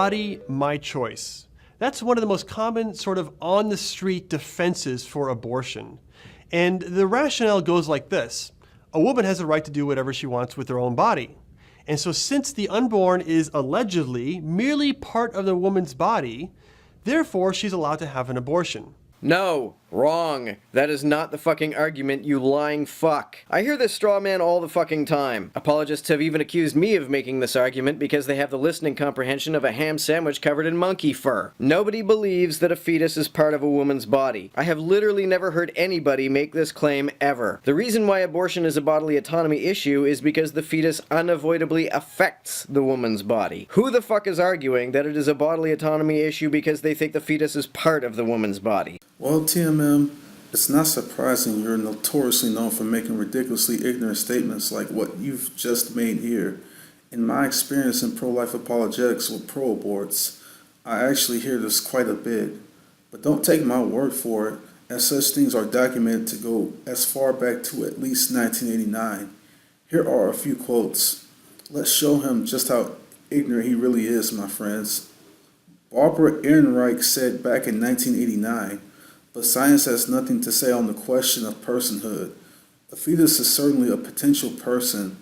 body, my choice. That's one of the most common sort of on-the-street defenses for abortion. And the rationale goes like this. A woman has a right to do whatever she wants with her own body. And so since the unborn is allegedly merely part of the woman's body, therefore she's allowed to have an abortion. No, wrong. That is not the fucking argument, you lying fuck. I hear this straw man all the fucking time. Apologists have even accused me of making this argument because they have the listening comprehension of a ham sandwich covered in monkey fur. Nobody believes that a fetus is part of a woman's body. I have literally never heard anybody make this claim ever. The reason why abortion is a bodily autonomy issue is because the fetus unavoidably affects the woman's body. Who the fuck is arguing that it is a bodily autonomy issue because they think the fetus is part of the woman's body? Well, TMM, it's not surprising you're notoriously known for making ridiculously ignorant statements like what you've just made here. In my experience in pro-life apologetics with pro-aborts, I actually hear this quite a bit. But don't take my word for it, as such things are documented to go as far back to at least 1989. Here are a few quotes. Let's show him just how ignorant he really is, my friends. Barbara Ehrenreich said back in 1989, but science has nothing to say on the question of personhood. A fetus is certainly a potential person,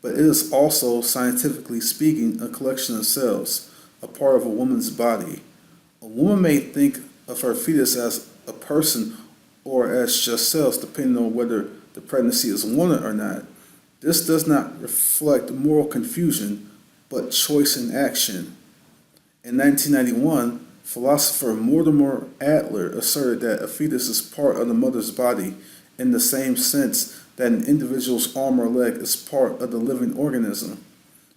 but it is also, scientifically speaking, a collection of cells, a part of a woman's body. A woman may think of her fetus as a person or as just cells, depending on whether the pregnancy is wanted or not. This does not reflect moral confusion, but choice in action. In 1991, philosopher Mortimer Adler asserted that a fetus is part of the mother's body in the same sense that an individual's arm or leg is part of the living organism.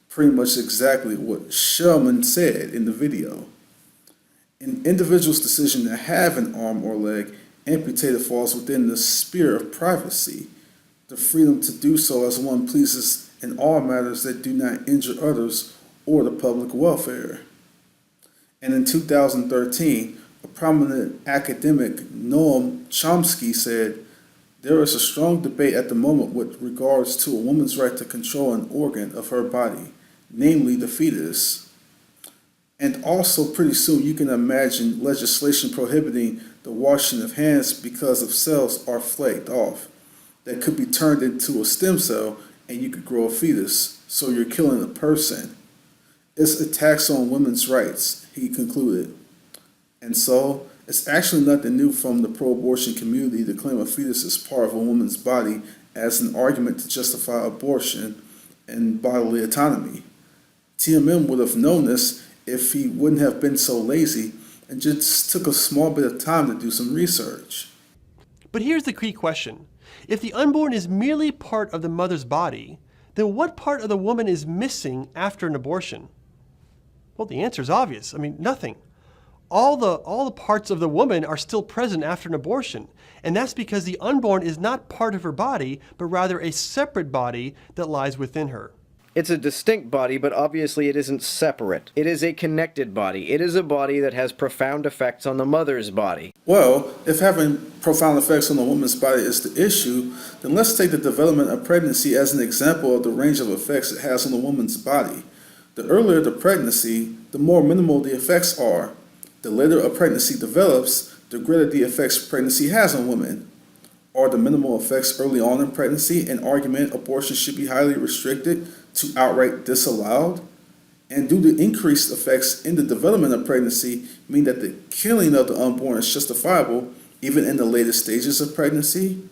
Pretty much exactly what Shellman said in the video. An individual's decision to have an arm or leg amputated falls within the sphere of privacy, the freedom to do so as one pleases in all matters that do not injure others or the public welfare. And in 2013, a prominent academic, Noam Chomsky, said, "There is a strong debate at the moment with regards to a woman's right to control an organ of her body, namely the fetus." And also pretty soon you can imagine legislation prohibiting the washing of hands because of cells are flaked off that could be turned into a stem cell and you could grow a fetus, so you're killing a person. It's attacks on women's rights, he concluded. And so, it's actually nothing new from the pro-abortion community to claim a fetus is part of a woman's body as an argument to justify abortion and bodily autonomy. TMM would have known this if he wouldn't have been so lazy and just took a small bit of time to do some research. But here's the key question. If the unborn is merely part of the mother's body, then what part of the woman is missing after an abortion? Well, the answer is obvious. I mean, nothing. All the parts of the woman are still present after an abortion. And that's because the unborn is not part of her body, but rather a separate body that lies within her. It's a distinct body, but obviously it isn't separate. It is a connected body. It is a body that has profound effects on the mother's body. Well, if having profound effects on the woman's body is the issue, then let's take the development of pregnancy as an example of the range of effects it has on the woman's body. The earlier the pregnancy, the more minimal the effects are. The later a pregnancy develops, the greater the effects pregnancy has on women. Are the minimal effects early on in pregnancy an argument abortion should be highly restricted to outright disallowed? And do the increased effects in the development of pregnancy mean that the killing of the unborn is justifiable even in the latest stages of pregnancy?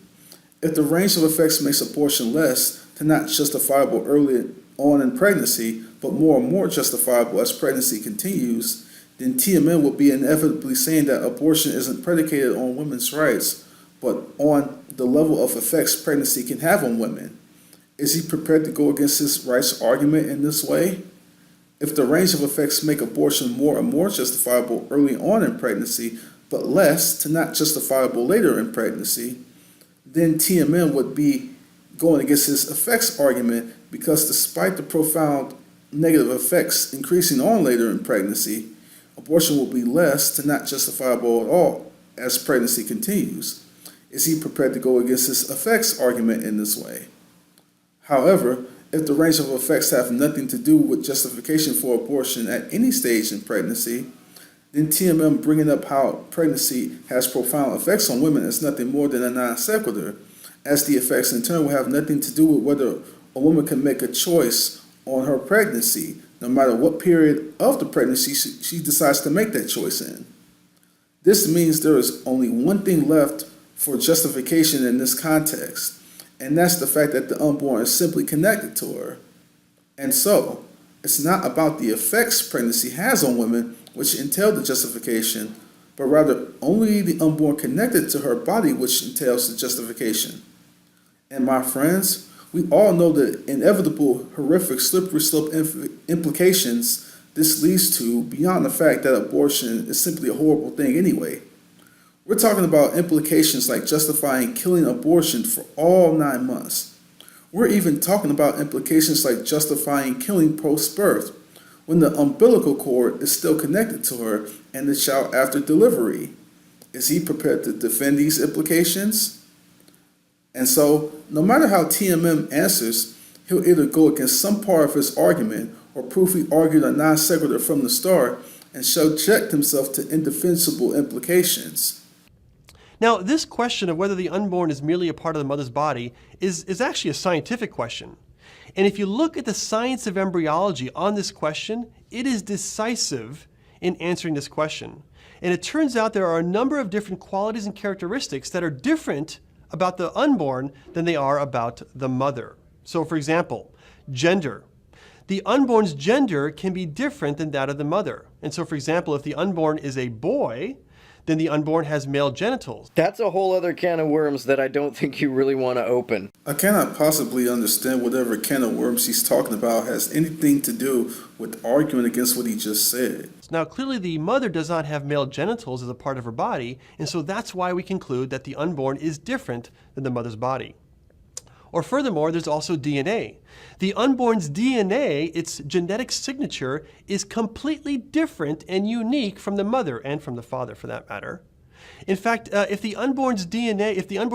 If the range of effects makes abortion less to not justifiable early on in pregnancy, but more and more justifiable as pregnancy continues, then TMM would be inevitably saying that abortion isn't predicated on women's rights, but on the level of effects pregnancy can have on women. Is he prepared to go against his rights argument in this way? If the range of effects make abortion more and more justifiable early on in pregnancy, but less to not justifiable later in pregnancy, then TMM would be going against his effects argument, because despite the profound negative effects increasing on later in pregnancy, abortion will be less to not justifiable at all as pregnancy continues. Is he prepared to go against his effects argument in this way? However, if the range of effects have nothing to do with justification for abortion at any stage in pregnancy, then TMM bringing up how pregnancy has profound effects on women is nothing more than a non sequitur, as the effects in turn will have nothing to do with whether a woman can make a choice on her pregnancy, no matter what period of the pregnancy she decides to make that choice in. This means there is only one thing left for justification in this context, and that's the fact that the unborn is simply connected to her. And so, it's not about the effects pregnancy has on women, which entail the justification, but rather only the unborn connected to her body, which entails the justification. And my friends, we all know the inevitable, horrific, slippery slope implications this leads to beyond the fact that abortion is simply a horrible thing anyway. We're talking about implications like justifying killing abortion for all 9 months. We're even talking about implications like justifying killing post-birth when the umbilical cord is still connected to her and the child after delivery. Is he prepared to defend these implications? And so, no matter how TMM answers, he'll either go against some part of his argument or prove he argued a non sequitur from the start and subject himself to indefensible implications. Now, this question of whether the unborn is merely a part of the mother's body is actually a scientific question. And if you look at the science of embryology on this question, it is decisive in answering this question. And it turns out there are a number of different qualities and characteristics that are different about the unborn than they are about the mother. So, for example, gender. The unborn's gender can be different than that of the mother. And so, for example, if the unborn is a boy, then the unborn has male genitals. That's a whole other can of worms that I don't think you really want to open. I cannot possibly understand whatever can of worms he's talking about has anything to do with arguing against what he just said. Now, clearly the mother does not have male genitals as a part of her body, and so that's why we conclude that the unborn is different than the mother's body. Or furthermore, there's also DNA. The unborn's DNA, its genetic signature, is completely different and unique from the mother and from the father for that matter. In fact, if the unborn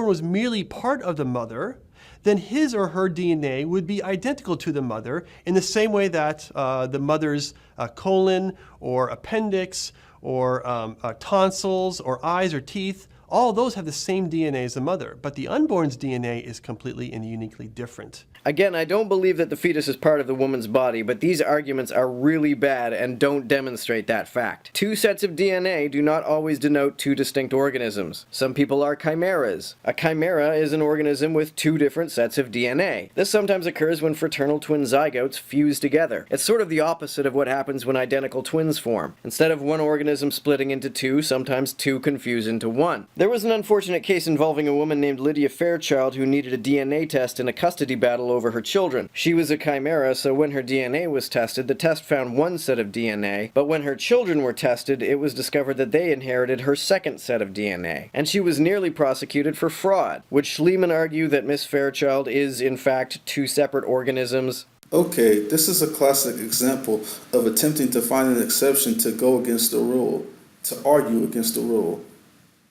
was merely part of the mother, then his or her DNA would be identical to the mother in the same way that the mother's colon or appendix or tonsils or eyes or teeth, all those have the same DNA as the mother, but the unborn's DNA is completely and uniquely different. Again, I don't believe that the fetus is part of the woman's body, but these arguments are really bad and don't demonstrate that fact. Two sets of DNA do not always denote two distinct organisms. Some people are chimeras. A chimera is an organism with two different sets of DNA. This sometimes occurs when fraternal twin zygotes fuse together. It's sort of the opposite of what happens when identical twins form. Instead of one organism splitting into two, sometimes two can fuse into one. There was an unfortunate case involving a woman named Lydia Fairchild who needed a DNA test in a custody battle over her children. She was a chimera, so when her DNA was tested, the test found one set of DNA, but when her children were tested, it was discovered that they inherited her second set of DNA. And she was nearly prosecuted for fraud. Would Schliemann argue that Miss Fairchild is, in fact, two separate organisms? Okay, this is a classic example of attempting to find an exception to go against the rule, to argue against the rule.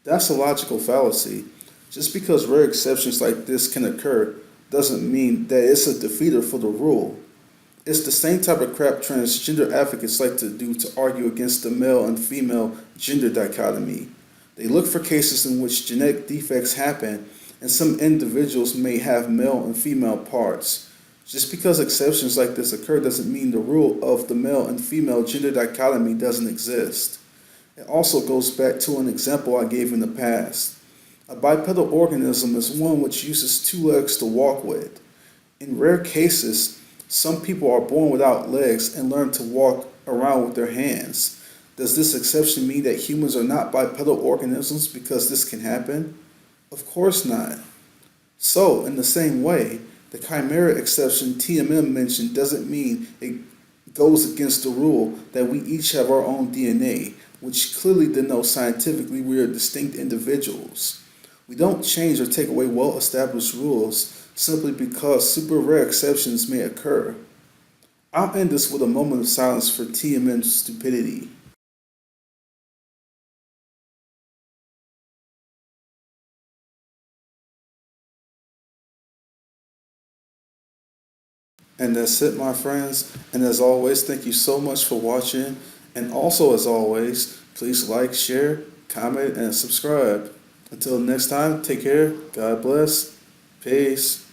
That's a logical fallacy. Just because rare exceptions like this can occur doesn't mean that it's a defeater for the rule. It's the same type of crap transgender advocates like to do to argue against the male and female gender dichotomy. They look for cases in which genetic defects happen and some individuals may have male and female parts. Just because exceptions like this occur doesn't mean the rule of the male and female gender dichotomy doesn't exist. It also goes back to an example I gave in the past. A bipedal organism is one which uses two legs to walk with. In rare cases, some people are born without legs and learn to walk around with their hands. Does this exception mean that humans are not bipedal organisms because this can happen? Of course not. So, in the same way, the chimera exception TMM mentioned doesn't mean it goes against the rule that we each have our own DNA, which clearly denotes scientifically we are distinct individuals. We don't change or take away well-established rules simply because super rare exceptions may occur. I'll end this with a moment of silence for TMM's stupidity. And that's it, my friends. And as always, thank you so much for watching. And also, as always, please like, share, comment, and subscribe. Until next time, take care. God bless. Peace.